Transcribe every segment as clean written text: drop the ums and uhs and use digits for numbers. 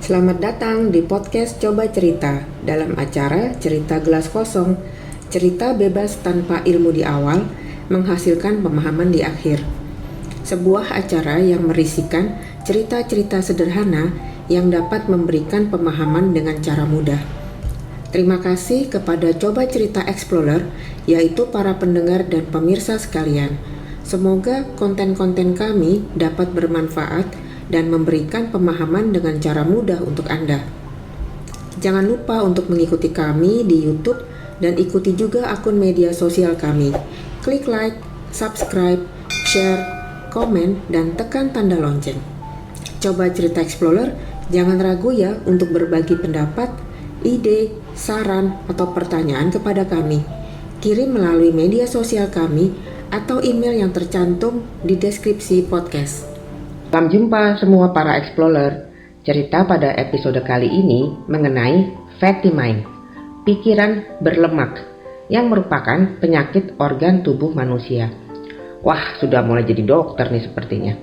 Selamat datang di podcast Coba Cerita dalam acara Cerita Gelas Kosong. Cerita bebas tanpa ilmu di awal, menghasilkan pemahaman di akhir. Sebuah acara yang merisikan cerita-cerita sederhana yang dapat memberikan pemahaman dengan cara mudah. Terima kasih kepada Coba Cerita Explorer, yaitu para pendengar dan pemirsa sekalian. Semoga konten-konten kami dapat bermanfaat dan memberikan pemahaman dengan cara mudah untuk Anda. Jangan lupa untuk mengikuti kami di YouTube dan ikuti juga akun media sosial kami. Klik like, subscribe, share, komen, dan tekan tanda lonceng. Coba Cerita Explorer, jangan ragu ya untuk berbagi pendapat, ide, saran, atau pertanyaan kepada kami. Kirim melalui media sosial kami atau email yang tercantum di deskripsi podcast. Salam jumpa semua para explorer. Cerita pada episode kali ini mengenai fatty mind, pikiran berlemak, yang merupakan penyakit organ tubuh manusia. Wah, sudah mulai jadi dokter nih sepertinya.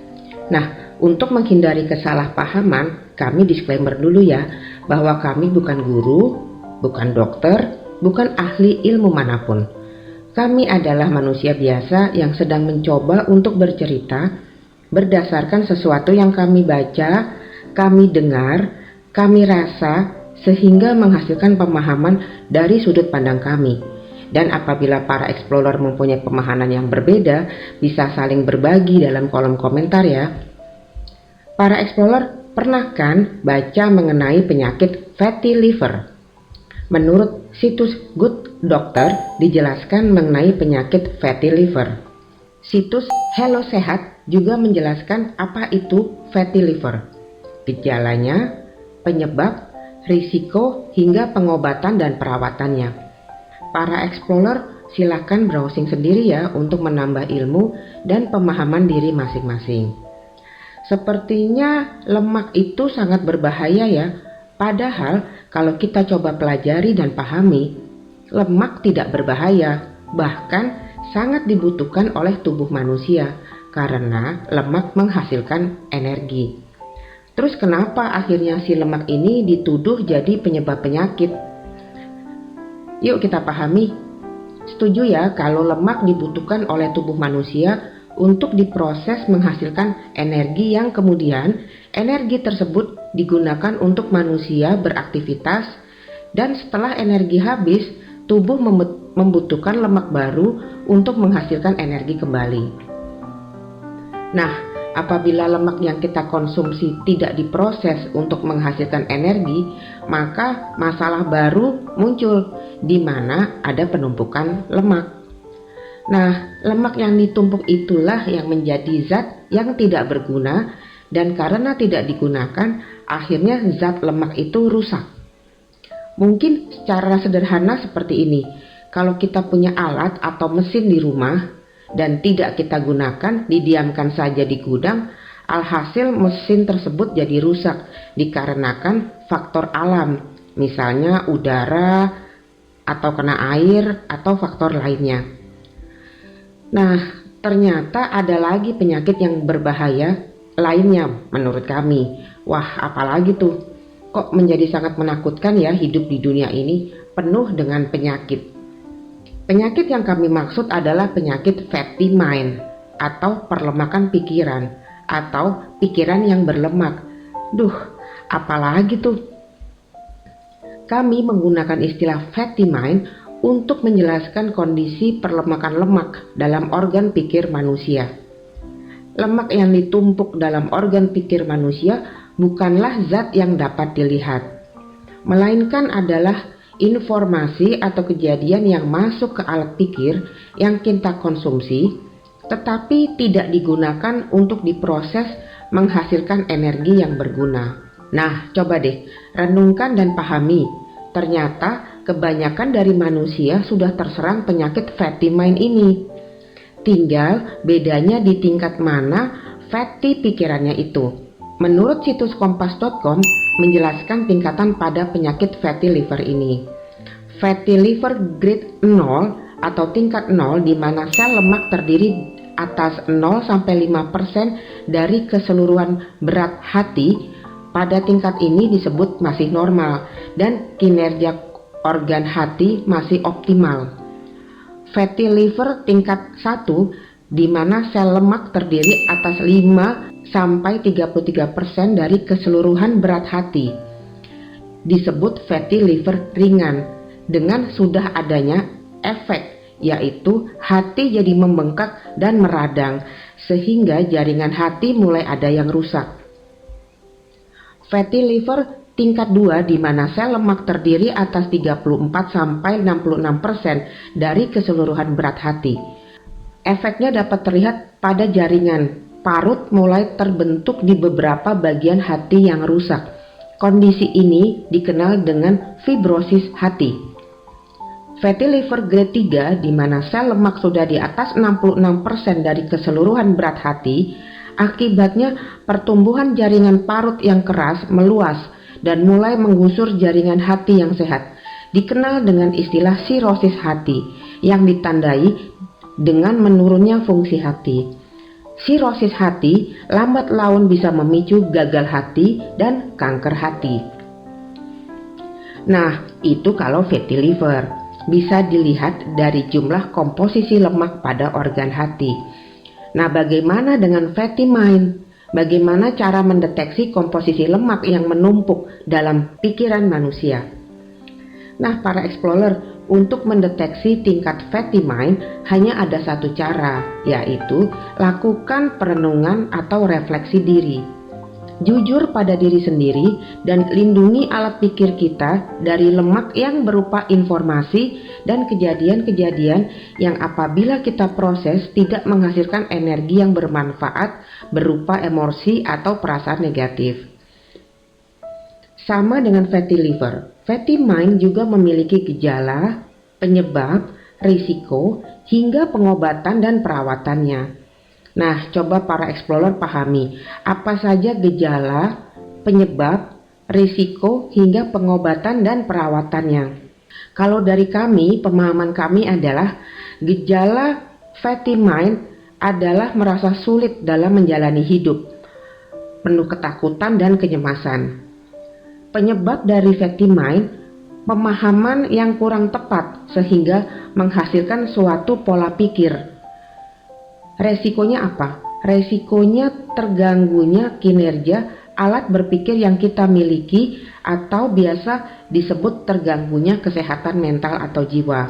Nah, untuk menghindari kesalahpahaman, kami disclaimer dulu ya, bahwa kami bukan guru, bukan dokter, bukan ahli ilmu manapun. Kami adalah manusia biasa yang sedang mencoba untuk bercerita berdasarkan sesuatu yang kami baca, kami dengar, kami rasa, sehingga menghasilkan pemahaman dari sudut pandang kami. Dan apabila para explorer mempunyai pemahaman yang berbeda, bisa saling berbagi dalam kolom komentar ya. Para explorer pernah kan baca mengenai penyakit fatty liver? Menurut situs Good Doctor dijelaskan mengenai penyakit fatty liver. Situs Hello Sehat juga menjelaskan apa itu fatty liver, gejalanya, penyebab, risiko, hingga pengobatan dan perawatannya. Para explorer silakan browsing sendiri ya untuk menambah ilmu dan pemahaman diri masing-masing. Sepertinya lemak itu sangat berbahaya ya, padahal kalau kita coba pelajari dan pahami, lemak tidak berbahaya, bahkan sangat dibutuhkan oleh tubuh manusia karena lemak menghasilkan energi. Terus kenapa akhirnya si lemak ini dituduh jadi penyebab penyakit? Yuk kita pahami. Setuju ya kalau lemak dibutuhkan oleh tubuh manusia untuk diproses menghasilkan energi yang kemudian energi tersebut digunakan untuk manusia beraktivitas, dan setelah energi habis, tubuh membutuhkan lemak baru untuk menghasilkan energi kembali. Nah, apabila lemak yang kita konsumsi tidak diproses untuk menghasilkan energi, maka masalah baru muncul di mana ada penumpukan lemak. Nah, lemak yang ditumpuk itulah yang menjadi zat yang tidak berguna, dan karena tidak digunakan, akhirnya zat lemak itu rusak. Mungkin secara sederhana seperti ini. Kalau kita punya alat atau mesin di rumah dan tidak kita gunakan, didiamkan saja di gudang, alhasil mesin tersebut jadi rusak dikarenakan faktor alam, misalnya udara atau kena air atau faktor lainnya. Nah, ternyata ada lagi penyakit yang berbahaya lainnya menurut kami. Wah, apalagi tuh? Kok menjadi sangat menakutkan ya hidup di dunia ini penuh dengan penyakit. Penyakit yang kami maksud adalah penyakit fatty mind atau perlemakan pikiran atau pikiran yang berlemak. Duh, apalagi tuh? Kami menggunakan istilah fatty mind untuk menjelaskan kondisi perlemakan lemak dalam organ pikir manusia. Lemak yang ditumpuk dalam organ pikir manusia bukanlah zat yang dapat dilihat, melainkan adalah informasi atau kejadian yang masuk ke alat pikir yang kita konsumsi, tetapi tidak digunakan untuk diproses menghasilkan energi yang berguna. Nah, coba deh renungkan dan pahami. Ternyata kebanyakan dari manusia sudah terserang penyakit fatty mind ini. Tinggal bedanya di tingkat mana fatty pikirannya itu. Menurut situs kompas.com menjelaskan tingkatan pada penyakit fatty liver ini. Fatty liver grade 0 atau tingkat 0 di mana sel lemak terdiri atas 0-5% dari keseluruhan berat hati pada tingkat ini disebut masih normal dan kinerja organ hati masih optimal. Fatty liver tingkat 1 di mana sel lemak terdiri atas 5-33% dari keseluruhan berat hati. Disebut fatty liver ringan dengan sudah adanya efek, yaitu hati jadi membengkak dan meradang sehingga jaringan hati mulai ada yang rusak. Fatty liver tingkat 2 di mana sel lemak terdiri atas 34-66% dari keseluruhan berat hati. Efeknya dapat terlihat pada jaringan parut mulai terbentuk di beberapa bagian hati yang rusak. Kondisi ini dikenal dengan fibrosis hati. Fatty liver grade 3 di mana sel lemak sudah di atas 66% dari keseluruhan berat hati, akibatnya pertumbuhan jaringan parut yang keras meluas dan mulai menggusur jaringan hati yang sehat. Dikenal dengan istilah sirosis hati yang ditandai dengan menurunnya fungsi hati. Sirosis hati lambat laun bisa memicu gagal hati dan kanker hati. Nah, itu kalau fatty liver. Bisa dilihat dari jumlah komposisi lemak pada organ hati. Nah, bagaimana dengan fatty mind? Bagaimana cara mendeteksi komposisi lemak yang menumpuk dalam pikiran manusia? Nah, para explorer, untuk mendeteksi tingkat fatty mind hanya ada satu cara, yaitu lakukan perenungan atau refleksi diri. Jujur pada diri sendiri dan lindungi alat pikir kita dari lemak yang berupa informasi dan kejadian-kejadian yang apabila kita proses tidak menghasilkan energi yang bermanfaat berupa emosi atau perasaan negatif. Sama dengan fatty liver, fatty mind juga memiliki gejala, penyebab, risiko, hingga pengobatan dan perawatannya. Nah, coba para explorer pahami apa saja gejala, penyebab, risiko, hingga pengobatan dan perawatannya. Kalau dari kami, pemahaman kami adalah gejala fatty mind adalah merasa sulit dalam menjalani hidup, penuh ketakutan dan kecemasan. Penyebab dari fatty mind, pemahaman yang kurang tepat sehingga menghasilkan suatu pola pikir. Resikonya apa? Resikonya terganggunya kinerja alat berpikir yang kita miliki atau biasa disebut terganggunya kesehatan mental atau jiwa.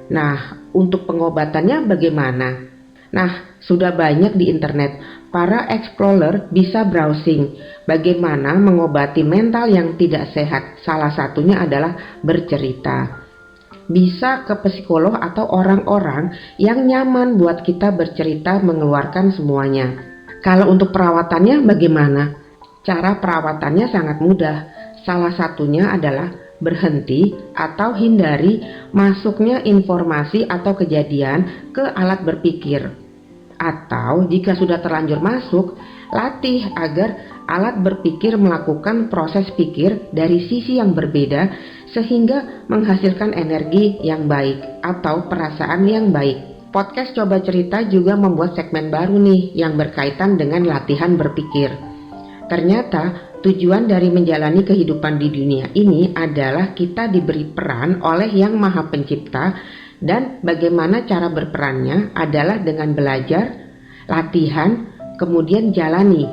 Nah, untuk pengobatannya bagaimana? Nah, sudah banyak di internet. Para explorer bisa browsing bagaimana mengobati mental yang tidak sehat. Salah satunya adalah bercerita. Bisa ke psikolog atau orang-orang yang nyaman buat kita bercerita mengeluarkan semuanya. Kalau untuk perawatannya bagaimana? Cara perawatannya sangat mudah. Salah satunya adalah berhenti atau hindari masuknya informasi atau kejadian ke alat berpikir. Atau jika sudah terlanjur masuk, latih agar alat berpikir melakukan proses pikir dari sisi yang berbeda sehingga menghasilkan energi yang baik atau perasaan yang baik. Podcast Coba Cerita juga membuat segmen baru nih yang berkaitan dengan latihan berpikir. Ternyata tujuan dari menjalani kehidupan di dunia ini adalah kita diberi peran oleh Yang Maha Pencipta dan bagaimana cara berperannya adalah dengan belajar, latihan, kemudian jalani.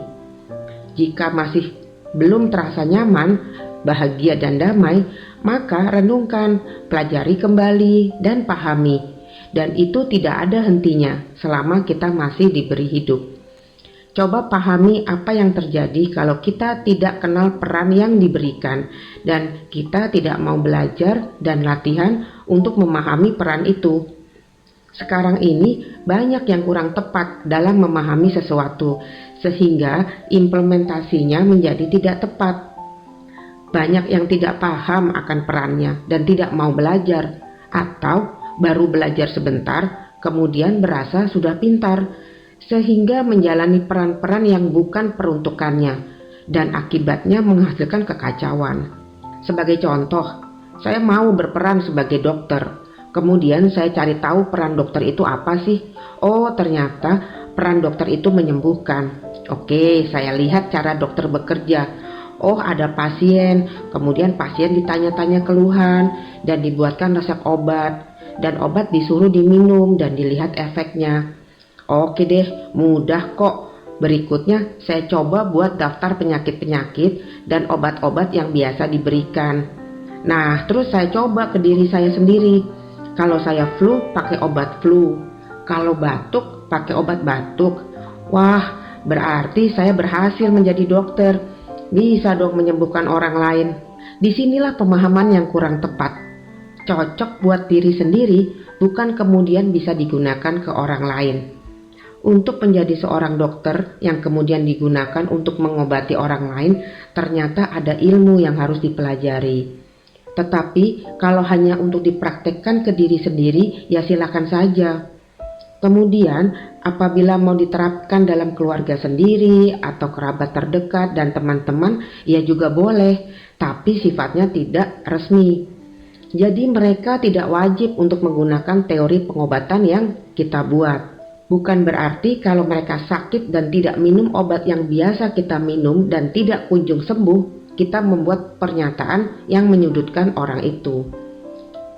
Jika masih belum terasa nyaman, bahagia dan damai, maka renungkan, pelajari kembali, dan pahami. Dan itu tidak ada hentinya selama kita masih diberi hidup. Coba pahami apa yang terjadi kalau kita tidak kenal peran yang diberikan dan kita tidak mau belajar dan latihan untuk memahami peran itu. Sekarang ini banyak yang kurang tepat dalam memahami sesuatu sehingga implementasinya menjadi tidak tepat. Banyak yang tidak paham akan perannya dan tidak mau belajar, atau baru belajar sebentar kemudian berasa sudah pintar, sehingga menjalani peran-peran yang bukan peruntukannya dan akibatnya menghasilkan kekacauan. Sebagai contoh, saya mau berperan sebagai dokter, kemudian saya cari tahu peran dokter itu apa sih. Oh, ternyata peran dokter itu menyembuhkan. Oke, saya lihat cara dokter bekerja. Oh, ada pasien, kemudian pasien ditanya-tanya keluhan dan dibuatkan resep obat, dan obat disuruh diminum dan dilihat efeknya. Oke deh, mudah kok. Berikutnya saya coba buat daftar penyakit-penyakit dan obat-obat yang biasa diberikan. Nah, terus saya coba ke diri saya sendiri. Kalau saya flu, pakai obat flu. Kalau batuk, pakai obat batuk. Wah, berarti saya berhasil menjadi dokter. Bisa dong menyembuhkan orang lain. Disinilah pemahaman yang kurang tepat. Cocok buat diri sendiri, bukan kemudian bisa digunakan ke orang lain. Untuk menjadi seorang dokter yang kemudian digunakan untuk mengobati orang lain, ternyata ada ilmu yang harus dipelajari. Tetapi kalau hanya untuk dipraktekkan ke diri sendiri, ya silakan saja. Kemudian, apabila mau diterapkan dalam keluarga sendiri atau kerabat terdekat dan teman-teman, ya juga boleh, tapi sifatnya tidak resmi. Jadi mereka tidak wajib untuk menggunakan teori pengobatan yang kita buat. Bukan berarti kalau mereka sakit dan tidak minum obat yang biasa kita minum dan tidak kunjung sembuh, kita membuat pernyataan yang menyudutkan orang itu.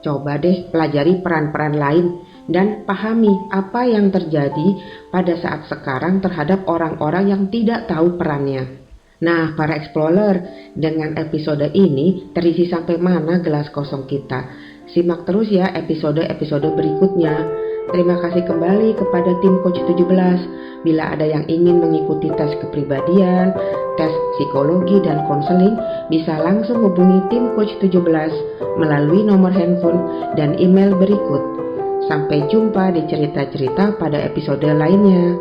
Coba deh pelajari peran-peran lain dan pahami apa yang terjadi pada saat sekarang terhadap orang-orang yang tidak tahu perannya. Nah, para explorer, dengan episode ini terisi sampai mana gelas kosong kita? Simak terus ya episode-episode berikutnya. Terima kasih kembali kepada tim Coach 17. Bila ada yang ingin mengikuti tes kepribadian, tes psikologi dan konseling, bisa langsung hubungi tim Coach 17 melalui nomor handphone dan email berikut. Sampai jumpa di cerita-cerita pada episode lainnya.